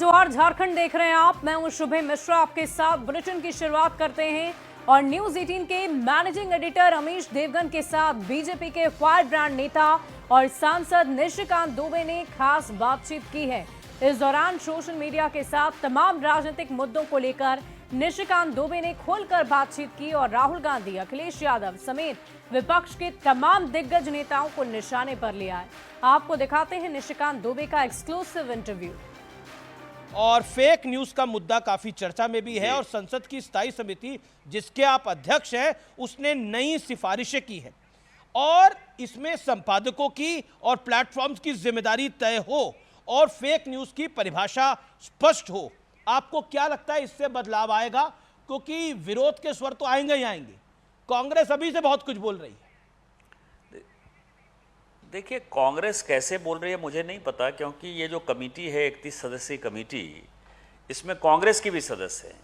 जोहार झारखंड देख रहे हैं आप। मैं हूं शुभे मिश्रा, आपके साथ बुलेटिन की शुरुआत करते हैं और न्यूज 18 के मैनेजिंग एडिटर अमीश देवगन के साथ बीजेपी के फायर ब्रांड नेता और सांसद निशिकांत दुबे ने खास बातचीत की है। इस दौरान सोशल मीडिया के साथ तमाम राजनीतिक मुद्दों को लेकर निशिकांत दुबे ने खोलकर बातचीत की और राहुल गांधी, अखिलेश यादव समेत विपक्ष के तमाम दिग्गज नेताओं को निशाने पर लिया है। आपको दिखाते हैं निशिकांत दुबे का एक्सक्लूसिव इंटरव्यू। और फेक न्यूज का मुद्दा काफी चर्चा में भी है और संसद की स्थायी समिति जिसके आप अध्यक्ष हैं उसने नई सिफारिशें की है और इसमें संपादकों की और प्लेटफॉर्म्स की जिम्मेदारी तय हो और फेक न्यूज की परिभाषा स्पष्ट हो। आपको क्या लगता है इससे बदलाव आएगा? क्योंकि विरोध के स्वर तो आएंगे ही आएंगे। कांग्रेस अभी से बहुत कुछ बोल रही है। देखिए, कांग्रेस कैसे बोल रही है मुझे नहीं पता, क्योंकि ये जो कमेटी है 31 सदस्यीय कमेटी, इसमें कांग्रेस के भी सदस्य हैं,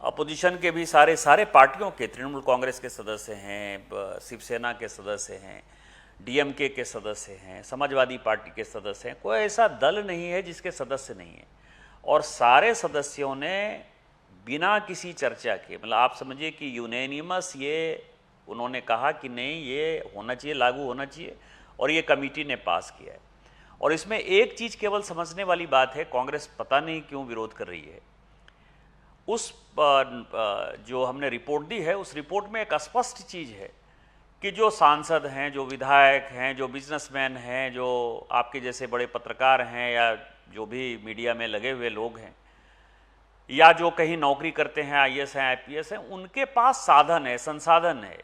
अपोजिशन के भी सारे पार्टियों के, तृणमूल कांग्रेस के सदस्य हैं, शिवसेना के सदस्य हैं, डीएमके के सदस्य हैं, समाजवादी पार्टी के सदस्य हैं। कोई ऐसा दल नहीं है जिसके सदस्य नहीं है। और सारे सदस्यों ने बिना किसी चर्चा के, मतलब आप समझिए कि यूनैनिमस ये उन्होंने कहा कि नहीं, ये होना चाहिए, लागू होना चाहिए, और ये कमेटी ने पास किया है। और इसमें एक चीज़ केवल समझने वाली बात है, कांग्रेस पता नहीं क्यों विरोध कर रही है। उस जो हमने रिपोर्ट दी है, उस रिपोर्ट में एक स्पष्ट चीज़ है कि जो सांसद हैं, जो विधायक हैं, जो बिजनेसमैन हैं, जो आपके जैसे बड़े पत्रकार हैं, या जो भी मीडिया में लगे हुए लोग हैं, या जो कहीं नौकरी करते हैं, आईएएस हैं, आईपीएस हैं, उनके पास साधन है, संसाधन है,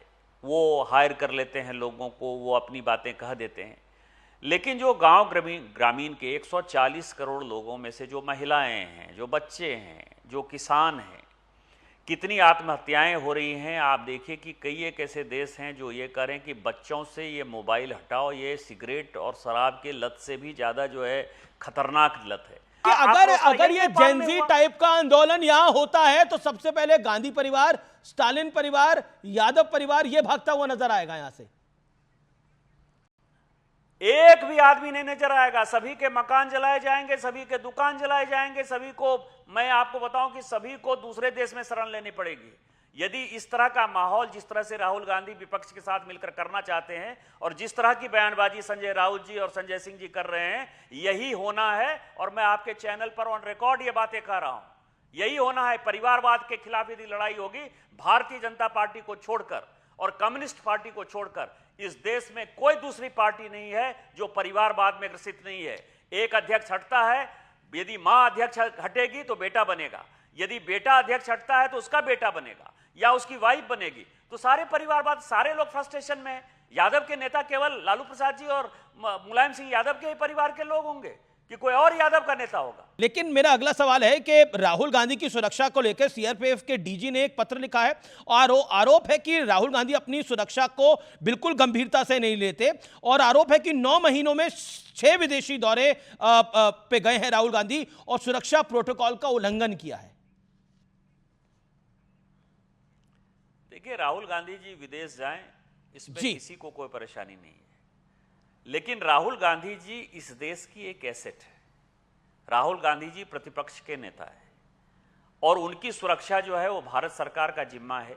वो हायर कर लेते हैं लोगों को, वो अपनी बातें कह देते हैं। लेकिन जो गांव ग्रामीण के 140 करोड़ लोगों में से जो महिलाएं हैं, जो बच्चे हैं, जो किसान हैं, कितनी आत्महत्याएं हो रही हैं। आप देखिए कि कई एक ऐसे देश हैं जो ये करें कि बच्चों से ये मोबाइल हटाओ, ये सिगरेट और शराब के लत से भी ज़्यादा जो है खतरनाक लत है। कि अगर ये जेनजी टाइप का आंदोलन यहां होता है तो सबसे पहले गांधी परिवार, स्टालिन परिवार, यादव परिवार ये भागता हुआ नजर आएगा। यहां से एक भी आदमी नहीं नजर आएगा। सभी के मकान जलाए जाएंगे, सभी के दुकान जलाए जाएंगे, सभी को, मैं आपको बताऊं कि सभी को दूसरे देश में शरण लेनी पड़ेगी यदि इस तरह का माहौल, जिस तरह से राहुल गांधी विपक्ष के साथ मिलकर करना चाहते हैं और जिस तरह की बयानबाजी संजय राउत जी और संजय सिंह जी कर रहे हैं, यही होना है। और मैं आपके चैनल पर ऑन रिकॉर्ड ये बातें कह रहा हूं, यही होना है। परिवारवाद के खिलाफ यदि लड़ाई होगी, भारतीय जनता पार्टी को छोड़कर और कम्युनिस्ट पार्टी को छोड़कर इस देश में कोई दूसरी पार्टी नहीं है जो परिवारवाद में ग्रसित नहीं है। एक अध्यक्ष हटता है, यदि मां अध्यक्ष हटेगी तो बेटा बनेगा, यदि बेटा अध्यक्ष हटता है तो उसका बेटा बनेगा या उसकी वाइफ बनेगी। तो सारे परिवारवाद, सारे लोग फ्रस्ट्रेशन में। यादव के नेता केवल लालू प्रसाद जी और मुलायम सिंह यादव के ही परिवार के लोग होंगे कि कोई और यादव का नेता होगा? लेकिन मेरा अगला सवाल है कि राहुल गांधी की सुरक्षा को लेकर सीआरपीएफ के डीजी ने एक पत्र लिखा है और आरोप है कि राहुल गांधी अपनी सुरक्षा को बिल्कुल गंभीरता से नहीं लेते और आरोप है कि 9 महीनों में 6 विदेशी दौरे पे गए हैं राहुल गांधी और सुरक्षा प्रोटोकॉल का उल्लंघन किया है। देखिए, राहुल गांधी जी विदेश जाएं, इसमें किसी को कोई परेशानी नहीं है, लेकिन राहुल गांधी जी इस देश की एक एसेट है। राहुल गांधी जी प्रतिपक्ष के नेता है और उनकी सुरक्षा जो है वो भारत सरकार का जिम्मा है।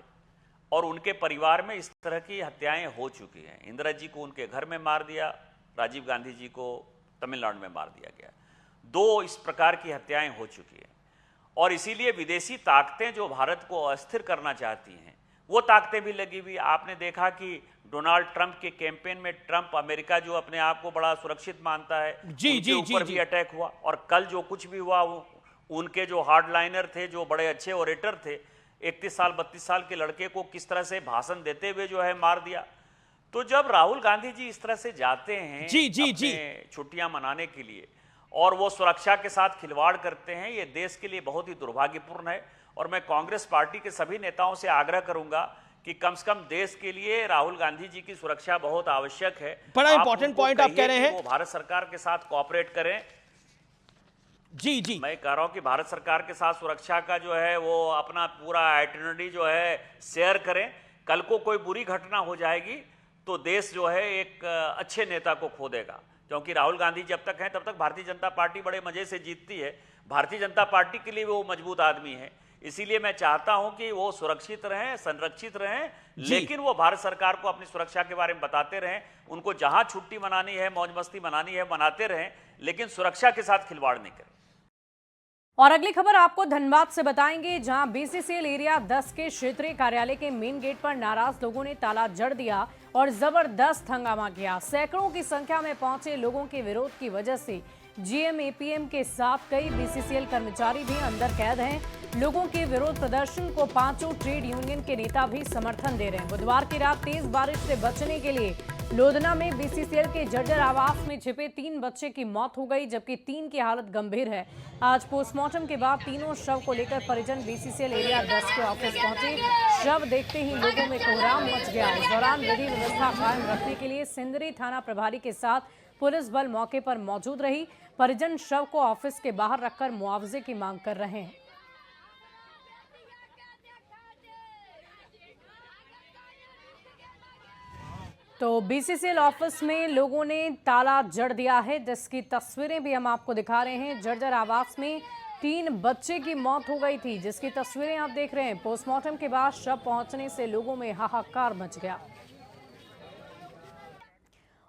और उनके परिवार में इस तरह की हत्याएं हो चुकी हैं। इंदिरा जी को उनके घर में मार दिया, राजीव गांधी जी को तमिलनाडु में मार दिया गया। 2 इस प्रकार की हत्याएं हो चुकी हैं। और इसीलिए विदेशी ताकतें जो भारत को अस्थिर करना चाहती हैं, वो ताकतें भी लगी हुई। आपने देखा कि डोनाल्ड ट्रंप के कैंपेन में ट्रंप, अमेरिका जो अपने आप को बड़ा सुरक्षित मानता है, उनके ऊपर भी अटैक हुआ। और कल जो कुछ भी हुआ, वो उनके जो हार्डलाइनर थे, जो बड़े अच्छे ओरेटर थे, 31 साल 32 साल के लड़के को किस तरह से भाषण देते हुए जो है मार दिया। तो जब राहुल गांधी जी इस तरह से जाते हैं छुट्टियां मनाने के लिए और वो सुरक्षा के साथ खिलवाड़ करते हैं, ये देश के लिए बहुत ही दुर्भाग्यपूर्ण है। और मैं कांग्रेस पार्टी के सभी नेताओं से आग्रह करूंगा कि कम से कम देश के लिए राहुल गांधी जी की सुरक्षा बहुत आवश्यक है। बड़ा इंपॉर्टेंट पॉइंट आप कह रहे हैं, वो भारत सरकार के साथ कोऑपरेट करें। जी मैं कह रहा हूं कि भारत सरकार के साथ सुरक्षा का जो है वो अपना पूरा आइटिनरी जो है शेयर करें। कल को कोई बुरी घटना हो जाएगी तो देश जो है एक अच्छे नेता को खो देगा। क्योंकि राहुल गांधी जब तक हैं तब तक भारतीय जनता पार्टी बड़े मजे से जीतती है। भारतीय जनता पार्टी के लिए वो मजबूत आदमी है। इसीलिए मैं चाहता हूं कि वो सुरक्षित रहें, संरक्षित रहें, लेकिन वो भारत सरकार को अपनी सुरक्षा के बारे में बताते रहें। उनको जहां छुट्टी मनानी है, मौज मस्ती मनानी है, मनाते रहें, लेकिन सुरक्षा के साथ खिलवाड़ नहीं करें। और अगली खबर आपको धनबाद से बताएंगे, जहां बीसीसीएल एरिया 10 के क्षेत्रीय कार्यालय के मेन गेट पर नाराज लोगों ने ताला जड़ दिया और जबरदस्त हंगामा किया। सैकड़ों की संख्या में पहुंचे लोगों के विरोध की वजह से जीएम एपीएम के साथ कई बीसीसीएल कर्मचारी भी अंदर कैद हैं। लोगों के विरोध प्रदर्शन को पांचों ट्रेड यूनियन के नेता भी समर्थन दे रहे हैं। बुधवार की रात तेज बारिश से बचने के लिए लोधना में बीसीसीएल के जर्जर आवास में छिपे 3 बच्चे की मौत हो गई, जबकि 3 की हालत गंभीर है। आज पोस्टमार्टम के बाद तीनों शव को लेकर परिजन बीसीसीएल एरिया 10 के ऑफिस पहुंचे। शव देखते ही लोगों में कोहराम मच गया। इस दौरान विधि व्यवस्था कायम रखने के लिए सिंदरी थाना प्रभारी के साथ पुलिस बल मौके पर मौजूद रही। परिजन शव को ऑफिस के बाहर रखकर मुआवजे की मांग कर रहे हैं। तो बीसीसीएल ऑफिस में लोगों ने ताला जड़ दिया है, जिसकी तस्वीरें भी हम आपको दिखा रहे हैं। जर्जर आवास में 3 बच्चे की मौत हो गई थी, जिसकी तस्वीरें आप देख रहे हैं। पोस्टमार्टम के बाद शव पहुंचने से लोगों में हाहाकार मच गया।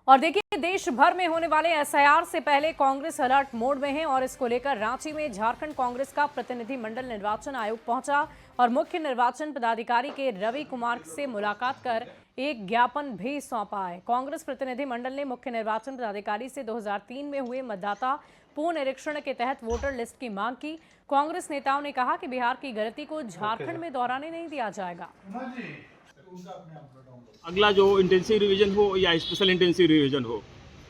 और देखिए, देश भर में होने वाले एसआईआर से पहले कांग्रेस अलर्ट मोड में है और इसको लेकर रांची में झारखंड कांग्रेस का प्रतिनिधि मंडल निर्वाचन आयोग पहुंचा और मुख्य निर्वाचन पदाधिकारी के रवि कुमार से मुलाकात कर एक ज्ञापन भी सौंपा है। कांग्रेस प्रतिनिधि मंडल ने मुख्य निर्वाचन पदाधिकारी से 2003 में हुए मतदाता पुनरीक्षण के तहत वोटर लिस्ट की मांग की। कांग्रेस नेताओं ने कहा कि बिहार की गलती को झारखंड में दोहराने नहीं दिया जाएगा। अगला जो इंटेंसिव रिवीजन हो या स्पेशल इंटेंसिव रिवीजन हो,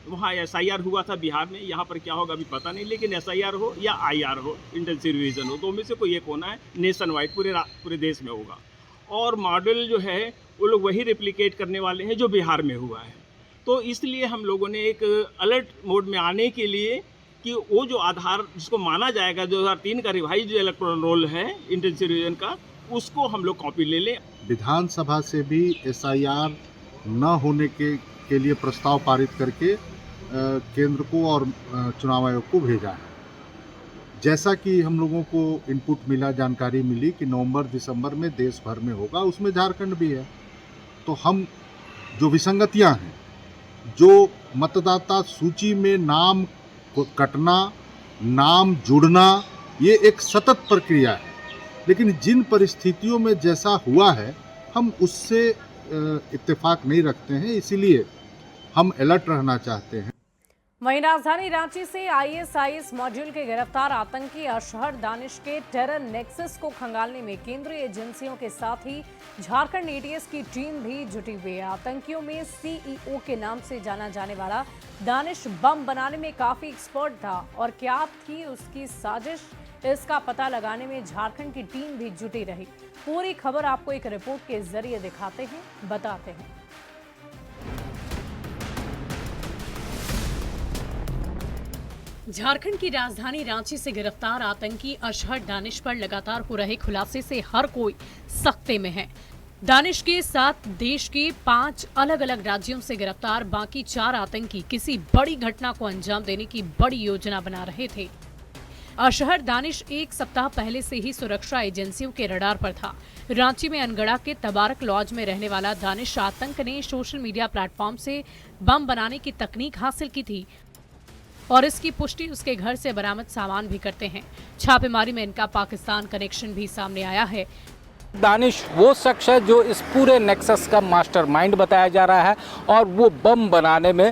वहाँ एसआईआर हुआ था बिहार में, यहाँ पर क्या होगा अभी पता नहीं, लेकिन एसआईआर हो या आईआर हो, इंटेंसिव रिवीजन हो, तो उनमें से कोई एक होना है। नेशन वाइड पूरे देश में होगा और मॉडल जो है वो लोग वही रेप्लिकेट करने वाले हैं जो बिहार में हुआ है। तो इसलिए हम लोगों ने एक अलर्ट मोड में आने के लिए कि वो जो आधार जिसको माना जाएगा 2003 का रिवाइज जो इलेक्टोरल रोल है इंटेंसिव रिवीजन का, उसको हम लोग कॉपी ले लें। विधानसभा से भी एसआईआर न होने के लिए प्रस्ताव पारित करके केंद्र को और चुनाव आयोग को भेजा है। जैसा कि हम लोगों को इनपुट मिला, जानकारी मिली कि नवंबर दिसंबर में देश भर में होगा, उसमें झारखंड भी है। तो हम जो विसंगतियां हैं, जो मतदाता सूची में नाम को कटना, नाम जुड़ना, ये एक सतत प्रक्रिया है, लेकिन जिन परिस्थितियों में जैसा हुआ है हम उससे इत्तेफाक नहीं रखते हैं, इसीलिए हम अलर्ट रहना चाहते हैं। वहीं राजधानी रांची से आईएसआईएस मॉड्यूल के गिरफ्तार आतंकी अशहर दानिश के टेरर नेक्सस को खंगालने में केंद्रीय एजेंसियों के साथ ही झारखंड एटीएस की टीम भी जुटी हुई है। आतंकियों में सीईओ के नाम से जाना जाने वाला दानिश बम बनाने में काफी एक्सपर्ट था और क्या थी उसकी साजिश, इसका पता लगाने में झारखंड की टीम भी जुटी रही। पूरी खबर आपको एक रिपोर्ट के जरिए दिखाते हैं, बताते हैं। झारखंड की राजधानी रांची से गिरफ्तार आतंकी अशहर दानिश पर लगातार हो रहे खुलासे से हर कोई सख्ते में है। दानिश के साथ देश के 5 अलग अलग राज्यों से गिरफ्तार बाकी 4 आतंकी किसी बड़ी घटना को अंजाम देने की बड़ी योजना बना रहे थे। अशहर दानिश 1 सप्ताह पहले से ही सुरक्षा एजेंसियों के रडार पर था। रांची में अनगढ़ा के तबारक लॉज में रहने वाला दानिश आतंक ने सोशल मीडिया प्लेटफॉर्म से बम बनाने की तकनीक हासिल की थी और इसकी पुष्टि उसके घर से बरामद सामान भी करते हैं। छापेमारी में इनका पाकिस्तान कनेक्शन भी सामने आया है। दानिश वो शख्स है जो इस पूरे नेक्सस का मास्टरमाइंड बताया जा रहा है और वो बम बनाने में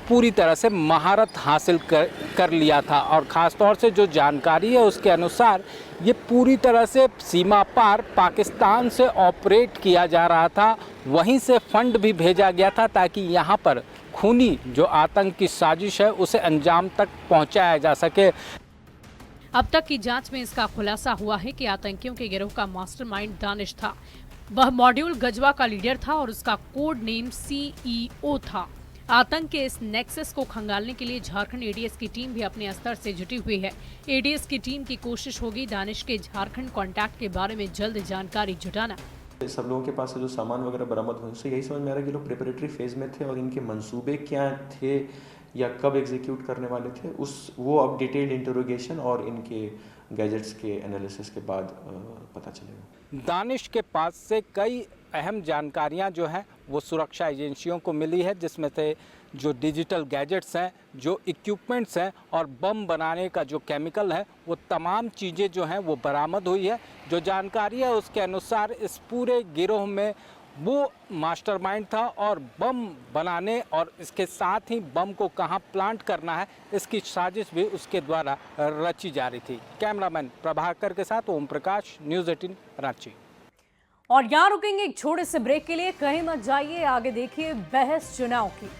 पूरी तरह से महारत हासिल कर लिया था और ख़ास तौर से जो जानकारी है उसके अनुसार ये पूरी तरह से सीमा पार पाकिस्तान से ऑपरेट किया जा रहा था। वहीं से फंड भी भेजा गया था ताकि यहाँ पर खूनी जो आतंक की साजिश है उसे अंजाम तक पहुँचाया जा सके। अब तक की जांच में इसका खुलासा हुआ है कि आतंकियों के गिरोह का मास्टरमाइंड दानिश था। वह मॉड्यूल गजवा का लीडर था और उसका कोड नेम सीईओ था। आतंक के इस नेक्सस को खंगालने के लिए झारखंड एटीएस की टीम भी अपने स्तर से जुटी हुई है। एटीएस की टीम की कोशिश होगी दानिश के झारखंड कॉन्टैक्ट के बारे में जल्द जानकारी जुटाना। सब लोगों के पास से जो सामान वगैरह बरामद हुए, उससे यही समझ में आ रहा है कि लोग प्रिपरेटरी फेज में थे और इनके मंसूबे क्या थे या कब एग्जीक्यूट करने वाले थे, वो अब डिटेल्ड इंटरोगेशन और इनके गैजेट्स के एनालिसिस के बाद पता चलेगा। दानिश के पास से कई अहम जानकारियां जो हैं वो सुरक्षा एजेंसियों को मिली है, जिसमें से जो डिजिटल गैजेट्स हैं, जो इक्विपमेंट्स हैं और बम बनाने का जो केमिकल है, वो तमाम चीज़ें जो हैं वो बरामद हुई है। जो जानकारी है उसके अनुसार इस पूरे गिरोह में वो मास्टरमाइंड था और बम बनाने और इसके साथ ही बम को कहां प्लांट करना है इसकी साजिश भी उसके द्वारा रची जा रही थी। कैमरामैन प्रभाकर के साथ ओम प्रकाश, न्यूज़ 18 रांची। और यहाँ रुकेंगे एक छोटे से ब्रेक के लिए, कहीं मत जाइए, आगे देखिए बहस चुनाव की।